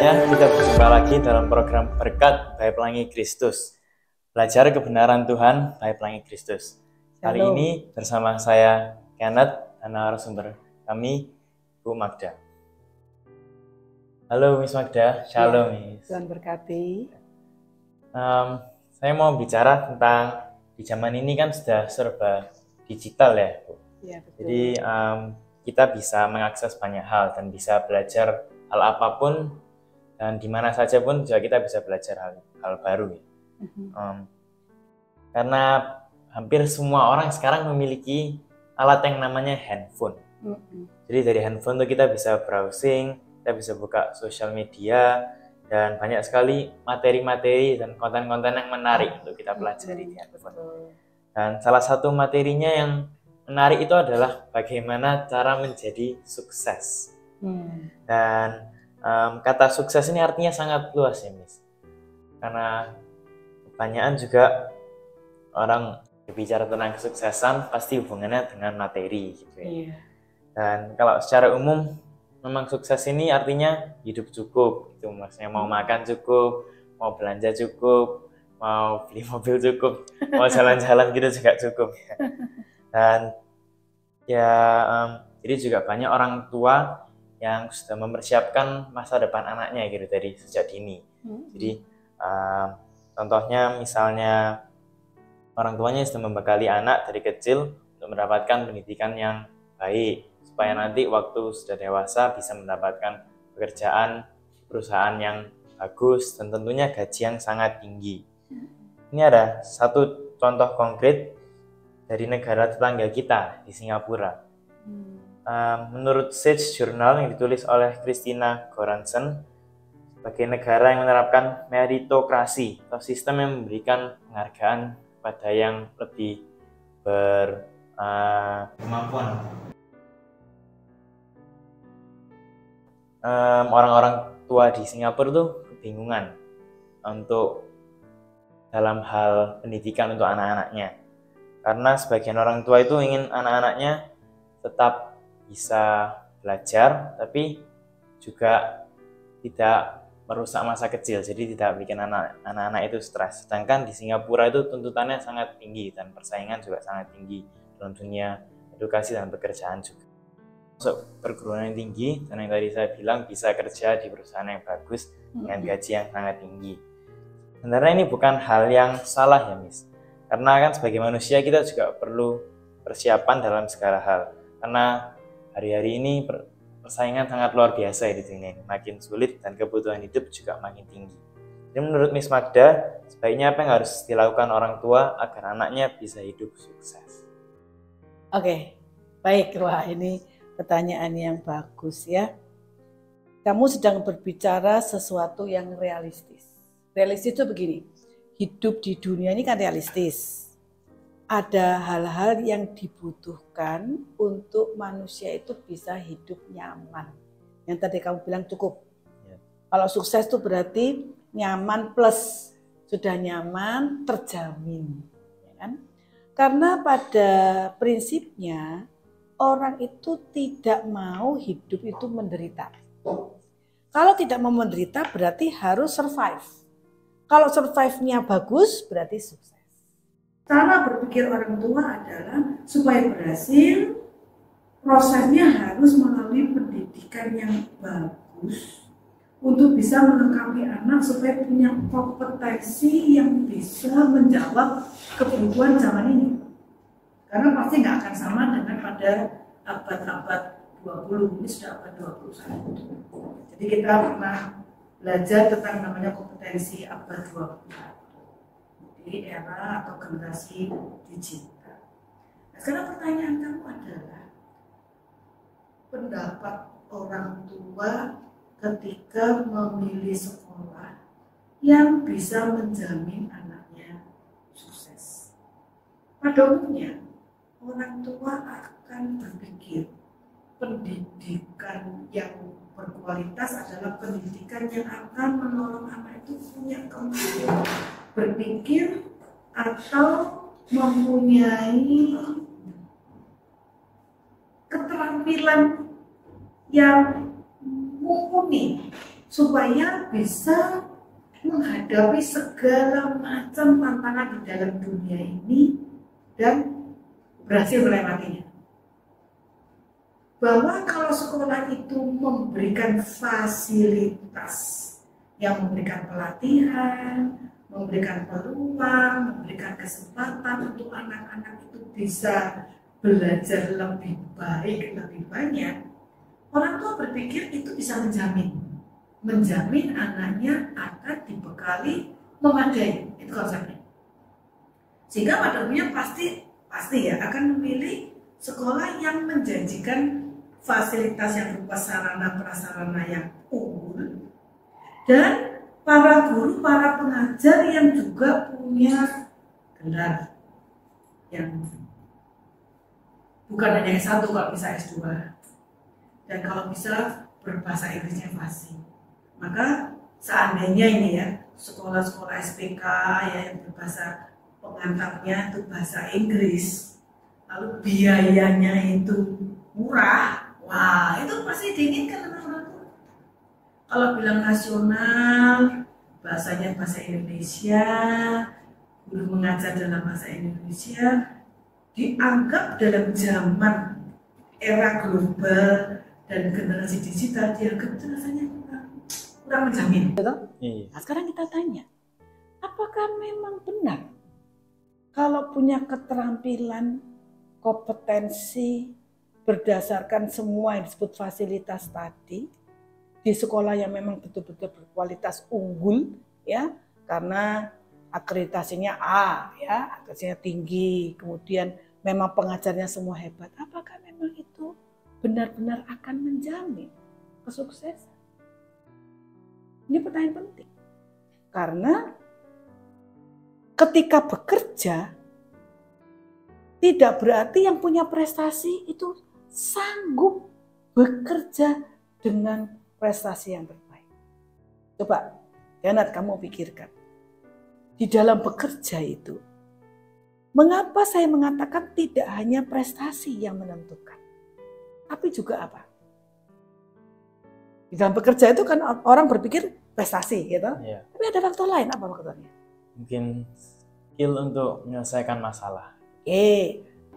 semuanya, kita berjumpa lagi dalam program Berkat by Pelangi Kristus. Belajar kebenaran Tuhan by Pelangi Kristus. Kali ini bersama saya Kenneth dan narasumber kami Bu Magda. Halo Miss Magda, Shalom Miss. Tuhan berkati. Saya mau bicara tentang di zaman ini kan sudah serba digital ya Bu. Ya, betul. Jadi kita bisa mengakses banyak hal dan bisa belajar hal apapun dan di mana saja pun juga kita bisa belajar hal baru ya. Karena hampir semua orang sekarang memiliki alat yang namanya handphone. Jadi dari handphone tuh kita bisa browsing, kita bisa buka sosial media, dan banyak sekali materi-materi dan konten-konten yang menarik untuk kita pelajari di handphone. Dan salah satu materinya yang menarik itu adalah bagaimana cara menjadi sukses. Dan kata sukses ini artinya sangat luas ya Miss. Karena kebanyakan juga orang berbicara tentang kesuksesan pasti hubungannya dengan materi gitu ya. Dan kalau secara umum memang sukses ini artinya hidup cukup gitu. Maksudnya mau makan cukup, mau belanja cukup, mau beli mobil cukup, mau jalan-jalan gitu juga cukup ya. Dan ya jadi juga banyak orang tua yang sudah mempersiapkan masa depan anaknya gitu dari sejak dini. Jadi contohnya misalnya orang tuanya sudah membekali anak dari kecil untuk mendapatkan pendidikan yang baik supaya nanti waktu sudah dewasa bisa mendapatkan pekerjaan perusahaan yang bagus dan tentunya gaji yang sangat tinggi. Ini ada satu contoh konkret dari negara tetangga kita di Singapura. Menurut Sage Journal yang ditulis oleh Christina Goranson, sebagai negara yang menerapkan meritokrasi atau sistem yang memberikan penghargaan kepada yang lebih berkemampuan. Orang-orang tua di Singapura tuh kebingungan untuk dalam hal pendidikan untuk anak-anaknya. Karena sebagian orang tua itu ingin anak-anaknya tetap bisa belajar, tapi juga tidak merusak masa kecil, jadi tidak bikin anak-anak itu stres. Sedangkan di Singapura itu tuntutannya sangat tinggi dan persaingan juga sangat tinggi dalam dunia edukasi dan pekerjaan juga. Masuk perguruan yang tinggi, dan yang tadi saya bilang bisa kerja di perusahaan yang bagus dengan gaji yang sangat tinggi. Sebenarnya ini bukan hal yang salah ya Miss. Karena kan sebagai manusia kita juga perlu persiapan dalam segala hal. Karena hari-hari ini persaingan sangat luar biasa di dunia ini. Makin sulit dan kebutuhan hidup juga makin tinggi. Jadi menurut Miss Magda, sebaiknya apa yang harus dilakukan orang tua agar anaknya bisa hidup sukses? Oke, baik. Wah, ini pertanyaan yang bagus ya. Kamu sedang berbicara sesuatu yang realistis. Realistis itu begini. Hidup di dunia ini kan realistis. Ada hal-hal yang dibutuhkan untuk manusia itu bisa hidup nyaman. Yang tadi kamu bilang cukup. Kalau sukses itu berarti nyaman plus sudah nyaman terjamin. Ya kan? Karena pada prinsipnya orang itu tidak mau hidup itu menderita. Kalau tidak mau menderita berarti harus survive. Kalau survive-nya bagus, berarti sukses. Cara berpikir orang tua adalah supaya berhasil, prosesnya harus melalui pendidikan yang bagus untuk bisa melengkapi anak supaya punya kompetensi yang bisa menjawab kebutuhan zaman ini. Karena pasti nggak akan sama dengan pada abad-abad 20, ini sudah abad 21. Jadi kita pernah belajar tentang namanya kompetensi abad 21 di era atau generasi digital. Nah, sekarang pertanyaan kamu adalah pendapat orang tua ketika memilih sekolah yang bisa menjamin anaknya sukses. Pada umumnya orang tua akan berpikir pendidikan yang berkualitas adalah pendidikan yang akan menolong anak itu punya kemampuan berpikir atau mempunyai keterampilan yang mumpuni supaya bisa menghadapi segala macam tantangan di dalam dunia ini dan berhasil melewatinya. Bahwa kalau sekolah itu memberikan fasilitas yang memberikan pelatihan, memberikan peluang, memberikan kesempatan untuk anak-anak itu bisa belajar lebih baik, lebih banyak, orang tua berpikir itu bisa menjamin anaknya akan dibekali memadai, itu konsepnya. Sehingga pada umumnya pasti ya akan memilih sekolah yang menjanjikan fasilitas yang berupa sarana prasarana yang unggul dan para guru, para pengajar yang juga punya gelar yang bukan hanya S1 kalau bisa S2 dan kalau bisa berbahasa Inggrisnya fasih. Maka seandainya ini ya sekolah-sekolah SPK ya yang berbahasa pengantarnya itu bahasa Inggris, lalu biayanya itu murah, wah itu pasti diinginkan orang tua. Kalau bilang nasional, bahasanya bahasa Indonesia, guru mengajar dalam bahasa Indonesia, dianggap dalam zaman era global dan generasi digital dianggap itu rasanya kurang menjamin. Nah, sekarang kita tanya, apakah memang benar kalau punya keterampilan, kompetensi berdasarkan semua yang disebut fasilitas tadi di sekolah yang memang betul-betul berkualitas unggul ya, karena akreditasinya A ya, akreditasinya tinggi, kemudian memang pengajarnya semua hebat, apakah memang itu benar-benar akan menjamin kesuksesan? Ini pertanyaan penting. Karena ketika bekerja tidak berarti yang punya prestasi itu sanggup bekerja dengan prestasi yang terbaik. Coba, Janet, kamu pikirkan. Di dalam bekerja itu, mengapa saya mengatakan tidak hanya prestasi yang menentukan, tapi juga apa? Di dalam bekerja itu kan orang berpikir prestasi gitu, tapi ada faktor lain, apa faktornya? Mungkin skill untuk menyelesaikan masalah.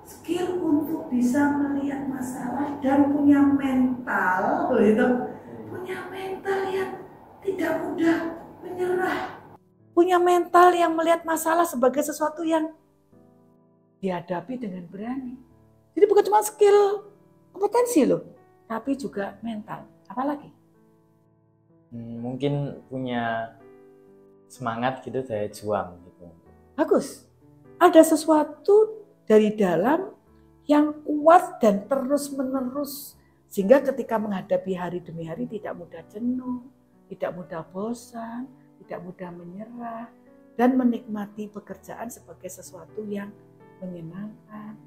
Skill untuk bisa melihat masalah dan punya mental, punya mental yang tidak mudah menyerah, punya mental yang melihat masalah sebagai sesuatu yang dihadapi dengan berani. Jadi bukan cuma skill, kompetensi loh, tapi juga mental. Apalagi? Mungkin punya semangat gitu, daya juang gitu. Bagus. Ada sesuatu dari dalam yang kuat dan terus-menerus sehingga ketika menghadapi hari demi hari tidak mudah jenuh, tidak mudah bosan, tidak mudah menyerah dan menikmati pekerjaan sebagai sesuatu yang menyenangkan.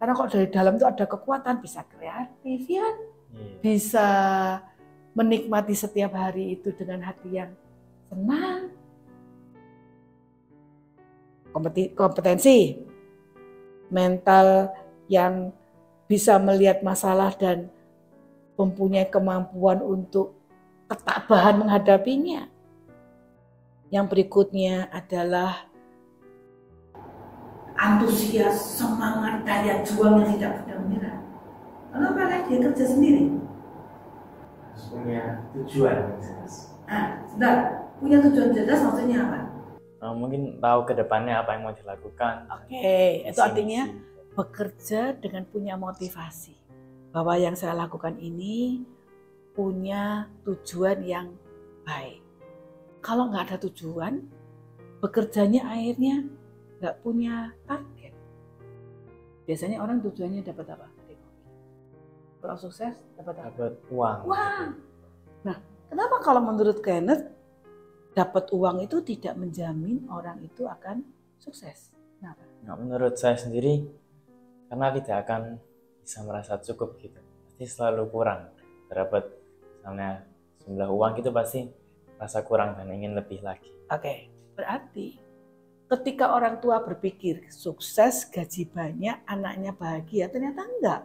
Karena kalau dari dalam itu ada kekuatan, bisa kreatif ya, bisa menikmati setiap hari itu dengan hati yang senang. Kompetensi, mental yang bisa melihat masalah dan mempunyai kemampuan untuk ketabahan menghadapinya. Yang berikutnya adalah antusias, semangat, daya juang yang tidak pernah menyerah. Lalu apakah dia kerja sendiri? Harus punya tujuan yang jelas. Sebentar, punya tujuan jelas maksudnya apa? Mungkin tahu ke depannya apa yang mau dilakukan. Oke, itu artinya bekerja dengan punya motivasi. Bahwa yang saya lakukan ini punya tujuan yang baik. Kalau nggak ada tujuan, bekerjanya akhirnya nggak punya target. Biasanya orang tujuannya dapat apa? Kalau sukses dapat apa? Dapat uang. Nah, kenapa kalau menurut Kenneth dapat uang itu tidak menjamin orang itu akan sukses? Kenapa? Nah, menurut saya sendiri karena tidak akan bisa merasa cukup gitu. Pasti selalu kurang. Dapat misalnya jumlah uang itu pasti rasa kurang dan ingin lebih lagi. Oke, berarti ketika orang tua berpikir sukses, gaji banyak, anaknya bahagia, ternyata enggak.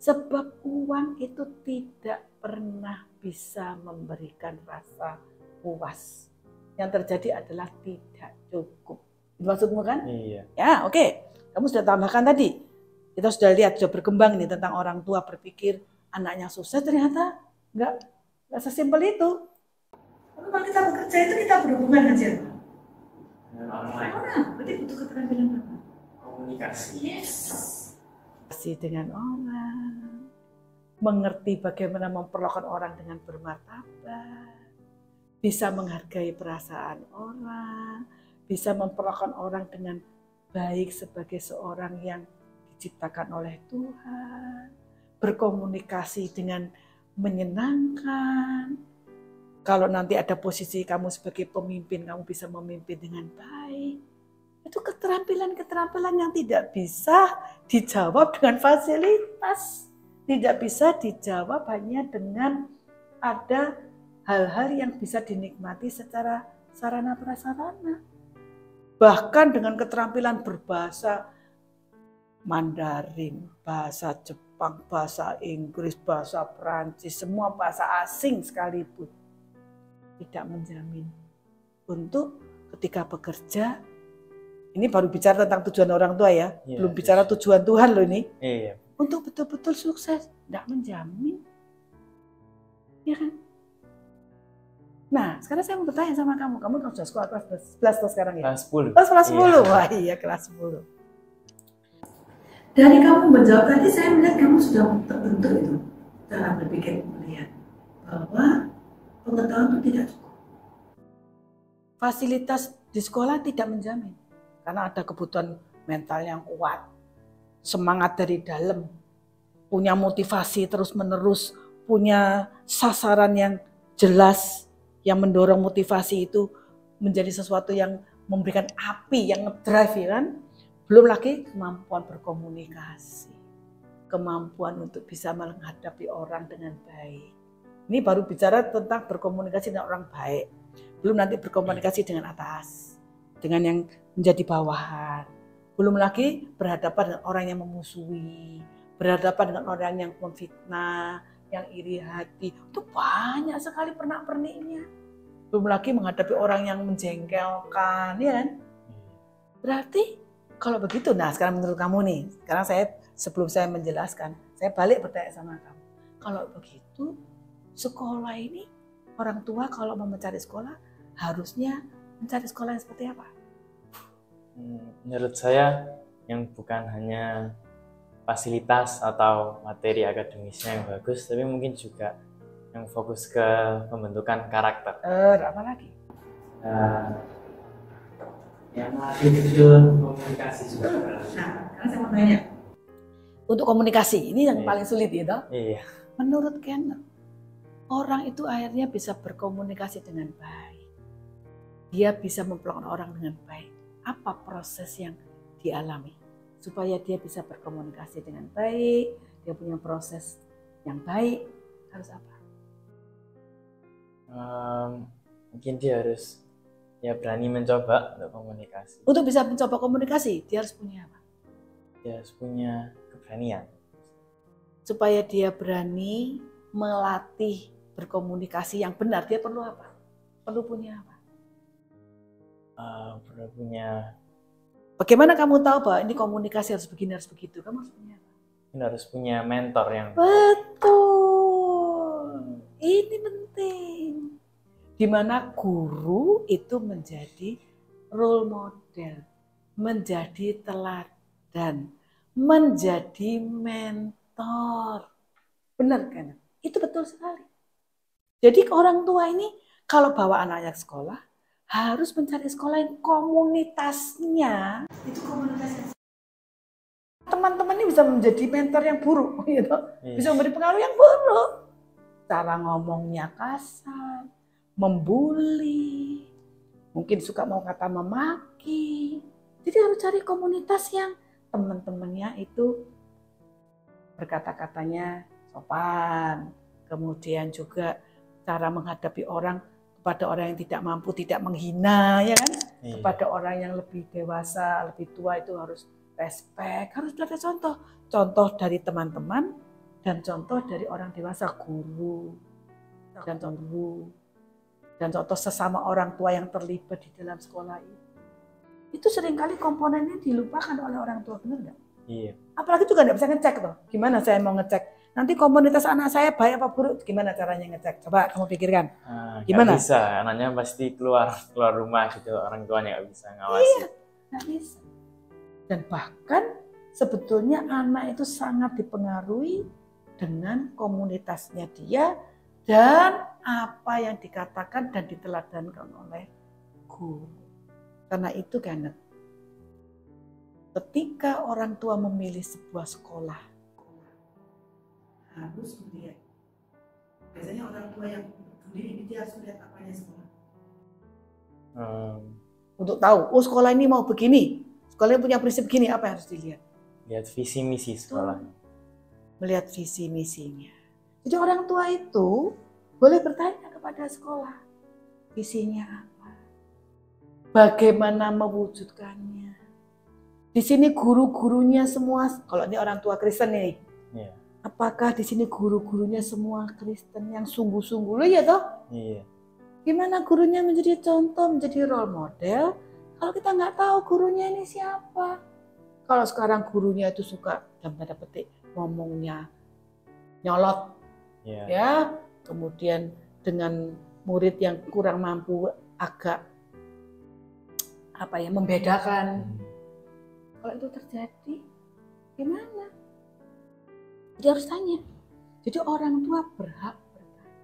Sebab uang itu tidak pernah bisa memberikan rasa puas. Yang terjadi adalah tidak cukup. Maksudmu kan? Iya. Ya, oke. Kamu sudah tambahkan tadi. Kita sudah lihat, sudah berkembang ini tentang orang tua berpikir anaknya sukses, ternyata enggak sesimpel itu. Kalau kita bekerja itu kita berhubungan dengan siapa? Dengan orang lain. Berarti butuh keterampilan apa? Komunikasi. Yes. Kasih dengan orang, mengerti bagaimana memperlakukan orang dengan bermartabat, bisa menghargai perasaan orang, bisa memperlakukan orang dengan baik sebagai seorang yang diciptakan oleh Tuhan, berkomunikasi dengan menyenangkan. Kalau nanti ada posisi kamu sebagai pemimpin, kamu bisa memimpin dengan baik. Itu keterampilan-keterampilan yang tidak bisa dijawab dengan fasilitas. Tidak bisa dijawab hanya dengan ada hal-hal yang bisa dinikmati secara sarana prasarana. Bahkan dengan keterampilan berbahasa Mandarin, bahasa Jepang, bahasa Inggris, bahasa Perancis, semua bahasa asing sekalipun tidak menjamin untuk ketika bekerja. Ini baru bicara tentang tujuan orang tua ya, belum bicara tujuan Tuhan loh ini. Iya. Untuk betul-betul sukses, tidak menjamin. Ya kan? Nah, sekarang saya mau bertanya sama kamu. Kamu kan sudah sekolah kelas 11 atau sekarang ya? Kelas 10. Oh, kelas 10. Iya. Wah iya, kelas 10. Dari kamu menjawab tadi, saya melihat kamu sudah terbentuk itu. Cara berpikir melihat bahwa pengetahuan itu tidak cukup. Fasilitas di sekolah tidak menjamin. Karena ada kebutuhan mental yang kuat, semangat dari dalam, punya motivasi terus-menerus, punya sasaran yang jelas, yang mendorong motivasi itu menjadi sesuatu yang memberikan api, yang ngedrive ya kan. Belum lagi kemampuan berkomunikasi, kemampuan untuk bisa menghadapi orang dengan baik. Ini baru bicara tentang berkomunikasi dengan orang baik, belum nanti berkomunikasi dengan atas, dengan yang menjadi bawahan. Belum lagi berhadapan dengan orang yang memusuhi, berhadapan dengan orang yang memfitnah, yang iri hati. Itu banyak sekali pernak-perniknya. Belum lagi menghadapi orang yang menjengkelkan, ya kan? Berarti kalau begitu, nah sekarang menurut kamu nih, sekarang sebelum saya menjelaskan, saya balik bertanya sama kamu. Kalau begitu, sekolah ini, orang tua kalau mau mencari sekolah, harusnya mencari sekolah yang seperti apa? Menurut saya yang bukan hanya fasilitas atau materi akademisnya yang bagus, tapi mungkin juga yang fokus ke pembentukan karakter. Apa lagi? Yang melatih skill komunikasi juga. Nah, sekarang saya mau tanya. Untuk komunikasi, ini yang paling sulit ya, toh? Iya. Menurut Kenner, orang itu akhirnya bisa berkomunikasi dengan baik. Dia bisa memperlakukan orang dengan baik. Apa proses yang dialami supaya dia bisa berkomunikasi dengan baik, dia punya proses yang baik, harus apa? Mungkin dia harus berani mencoba untuk komunikasi. Untuk bisa mencoba komunikasi, dia harus punya apa? Dia harus punya keberanian. Supaya dia berani melatih berkomunikasi yang benar, dia perlu apa? Perlu punya apa? Perlu punya. Bagaimana kamu tahu bahwa ini komunikasi harus begini, harus begitu? Kamu harus punya apa? Ini harus punya mentor yang. Betul. Ini penting. Di mana guru itu menjadi role model, menjadi teladan, menjadi mentor. Benar kan? Itu betul sekali. Jadi orang tua ini kalau bawa anaknya ke sekolah, harus mencari sekolah yang komunitasnya itu komunitasnya. Teman-teman ini bisa menjadi mentor yang buruk, gitu. Bisa memberi pengaruh yang buruk. Cara ngomongnya kasar, membuli, mungkin suka mau kata memaki. Jadi harus cari komunitas yang teman-temannya itu berkata-katanya sopan, kemudian juga cara menghadapi orang, kepada orang yang tidak mampu, tidak menghina, ya kan? Iya. Kepada orang yang lebih dewasa, lebih tua itu harus respect, harus ada contoh. Contoh dari teman-teman, dan contoh dari orang dewasa, guru, dan contoh sesama orang tua yang terlibat di dalam sekolah itu seringkali komponennya dilupakan oleh orang tua, benar nggak? Iya. Apalagi juga nggak bisa ngecek tuh. Gimana saya mau ngecek? Nanti komunitas anak saya baik apa buruk? Gimana caranya ngecek? Coba kamu pikirkan. Gimana? Nggak bisa, anaknya pasti keluar rumah gitu, orang tuanya nggak bisa ngawasi. Iya, nggak bisa. Dan bahkan sebetulnya anak itu sangat dipengaruhi dengan komunitasnya dia dan apa yang dikatakan dan diteladankan oleh guru. Karena itu kan, ketika orang tua memilih sebuah sekolah, harus melihat. Biasanya orang tua yang peduli ini dia harus melihat apanya sekolah. Untuk tahu, oh sekolah ini mau begini, sekolah ini punya prinsip begini, apa yang harus dilihat? Lihat visi misi sekolah. Melihat visi misinya. Jadi orang tua itu boleh bertanya kepada sekolah, visinya apa? Bagaimana mewujudkannya? Di sini guru-gurunya semua, kalau ini orang tua Kristen nih. Iya. Apakah di sini guru-gurunya semua Kristen yang sungguh-sungguh? Loh ya toh? Iya. Gimana gurunya menjadi contoh, menjadi role model, kalau kita nggak tahu gurunya ini siapa? Kalau sekarang gurunya itu suka, dalam tanda petik, ngomongnya nyolot, ya, kemudian dengan murid yang kurang mampu agak membedakan. Kalau itu terjadi, gimana? Jadi harus tanya. Jadi orang tua berhak bertanya.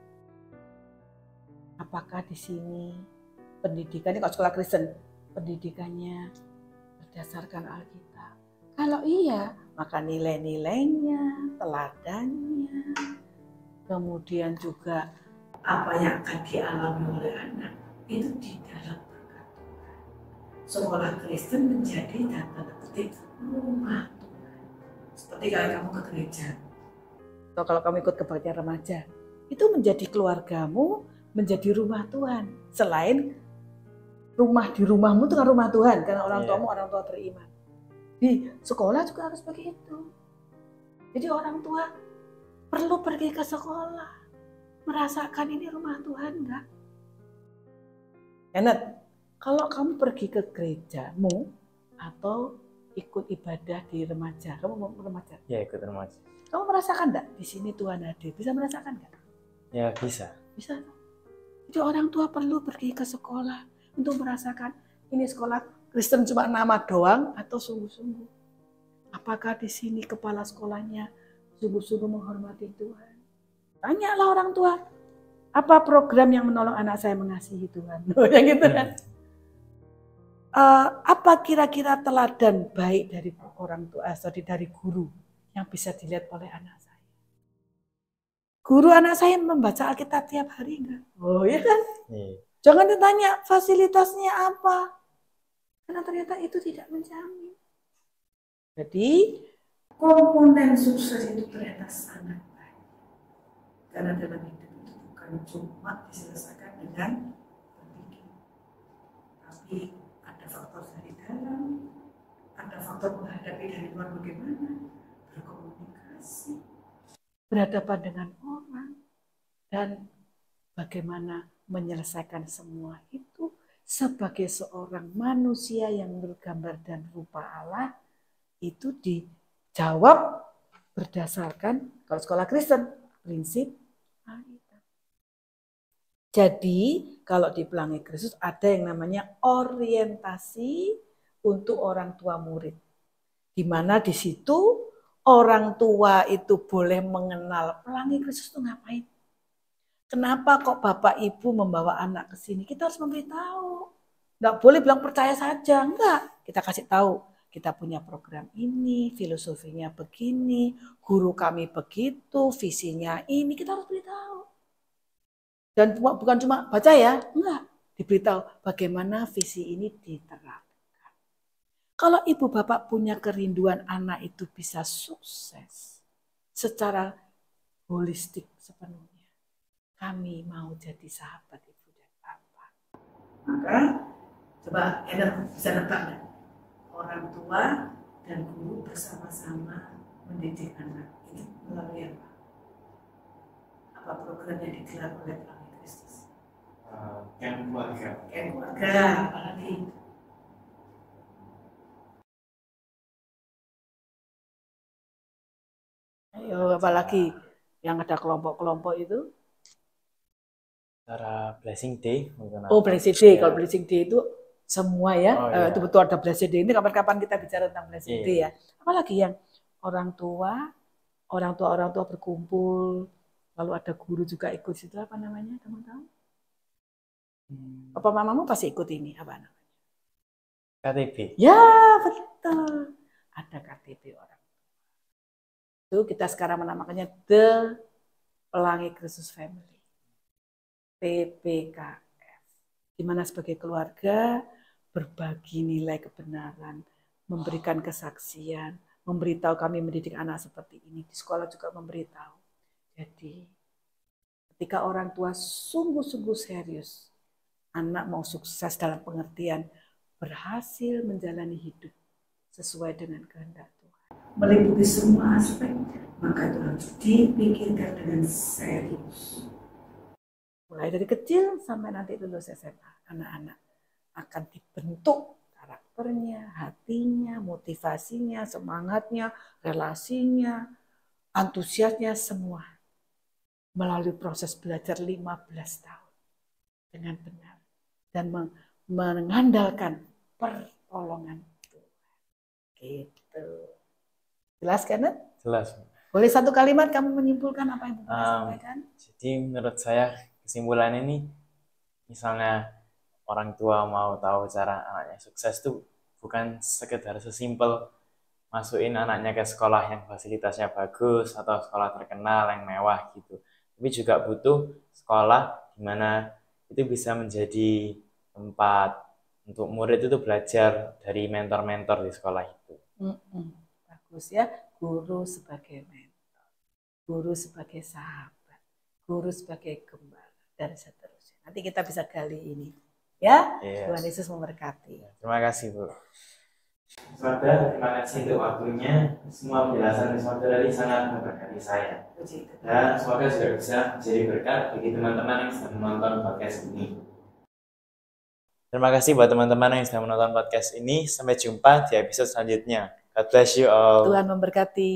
Apakah di sini pendidikannya, kalau sekolah Kristen, pendidikannya berdasarkan Alkitab? Kalau iya, maka nilai-nilainya, teladannya, kemudian juga apa yang akan dialami oleh anak, itu di dalam berkat Tuhan. Sekolah Kristen menjadi tanda petik rumah Tuhan. Seperti kalau kamu ke gereja, atau kalau kamu ikut kebaktian remaja, itu menjadi keluargamu, menjadi rumah Tuhan. Selain rumah di rumahmu itu kan rumah Tuhan, karena orang tuamu orang tua beriman. Di sekolah juga harus begitu. Jadi orang tua perlu pergi ke sekolah, merasakan ini rumah Tuhan enggak? Enak, kalau kamu pergi ke gerejamu atau ikut ibadah di remaja, kamu mau remaja? Ya, ikut remaja. Kamu merasakan enggak di sini Tuhan hadir? Bisa merasakan enggak? Ya, bisa. Bisa. Jadi orang tua perlu pergi ke sekolah untuk merasakan ini sekolah Kristen cuma nama doang atau sungguh-sungguh. Apakah di sini kepala sekolahnya sungguh-sungguh menghormati Tuhan? Tanyalah orang tua, apa program yang menolong anak saya mengasihi Tuhan? Yang gitu kan. Apa kira-kira teladan baik dari orang tua, dari guru yang bisa dilihat oleh anak saya? Guru anak saya membaca Alkitab tiap hari enggak? Oh iya kan? Jangan ditanya fasilitasnya apa, karena ternyata itu tidak menjamin. Jadi komponen sukses itu ternyata sangat baik, karena dalam hidup itu bukan cuma diselesaikan dengan berpikir, tapi ada faktor dari dalam, ada faktor menghadapi dari luar, bagaimana berkomunikasi, berhadapan dengan orang, dan bagaimana menyelesaikan semua itu sebagai seorang manusia yang bergambar dan rupa Allah, itu dijawab berdasarkan, kalau sekolah Kristen, prinsip Alkitab. Jadi kalau di Pelangi Kristus ada yang namanya orientasi untuk orang tua murid, di mana di situ orang tua itu boleh mengenal Pelangi Kristus itu ngapain. Kenapa kok Bapak Ibu membawa anak ke sini? Kita harus memberitahu. Nggak boleh bilang percaya saja, enggak. Kita kasih tahu, kita punya program ini, filosofinya begini, guru kami begitu, visinya ini, kita harus beritahu. Dan bukan cuma baca ya, enggak. Diberitahu bagaimana visi ini diterapkan. Kalau ibu bapak punya kerinduan anak itu bisa sukses secara holistik sepenuhnya, kami mau jadi sahabat ibu dan bapak. Maka coba bisa nebak ya? Orang tua dan guru bersama-sama mendidik anak itu melalui apa? program yang digelar oleh Pelangi Kristus? Yang keluarga. Yang keluarga, apalagi? Ayo, apalagi yang ada kelompok-kelompok itu? Cara Blessing Day. Oh, Blessing Day. Kalau Blessing Day itu semua ya. Itu betul ada Blessing Day. Ini kapan-kapan kita bicara tentang Blessing Day ya. Apalagi yang orang tua berkumpul, lalu ada guru juga ikut situ, apa namanya, teman-teman? Papa mamamu pasti ikut ini, apa namanya? KTP. Ya, betul. Ada KTP orang. Itu kita sekarang menamakannya The Pelangi Kristus Family. PPKF. Di mana sebagai keluarga berbagi nilai kebenaran, memberikan kesaksian, memberitahu kami mendidik anak seperti ini. Di sekolah juga memberitahu. Jadi ketika orang tua sungguh-sungguh serius, anak mau sukses dalam pengertian berhasil menjalani hidup sesuai dengan kehendak Tuhan, meliputi semua aspek, maka itu harus dipikirkan dengan serius. Mulai dari kecil sampai nanti lulus SMA, anak-anak akan dibentuk karakternya, hatinya, motivasinya, semangatnya, relasinya, antusiasnya, semua melalui proses belajar 15 tahun dengan benar dan mengandalkan pertolongan Tuhan. Gitu. Jelas kan? Jelas. Boleh satu kalimat kamu menyimpulkan apa yang Bapak sampaikan? Jadi menurut saya kesimpulan ini, misalnya orang tua mau tahu cara anaknya sukses tuh bukan sekedar sesimpel masukin anaknya ke sekolah yang fasilitasnya bagus atau sekolah terkenal yang mewah gitu. Tapi juga butuh sekolah di mana itu bisa menjadi tempat untuk murid itu belajar dari mentor-mentor di sekolah itu. Bagus ya, guru sebagai mentor, guru sebagai sahabat, guru sebagai gembala, dan seterusnya. Nanti kita bisa gali ini. Ya, Tuhan Yesus memberkati. Terima kasih, Bu. Saudara, terima kasih untuk waktunya. Semua penjelasan saudara tadi sangat memberkati saya. Dan semoga juga bisa menjadi berkat bagi teman-teman yang sedang menonton podcast ini. Terima kasih buat teman-teman yang sedang menonton podcast ini. Sampai jumpa di episode selanjutnya. God bless you all. Tuhan memberkati.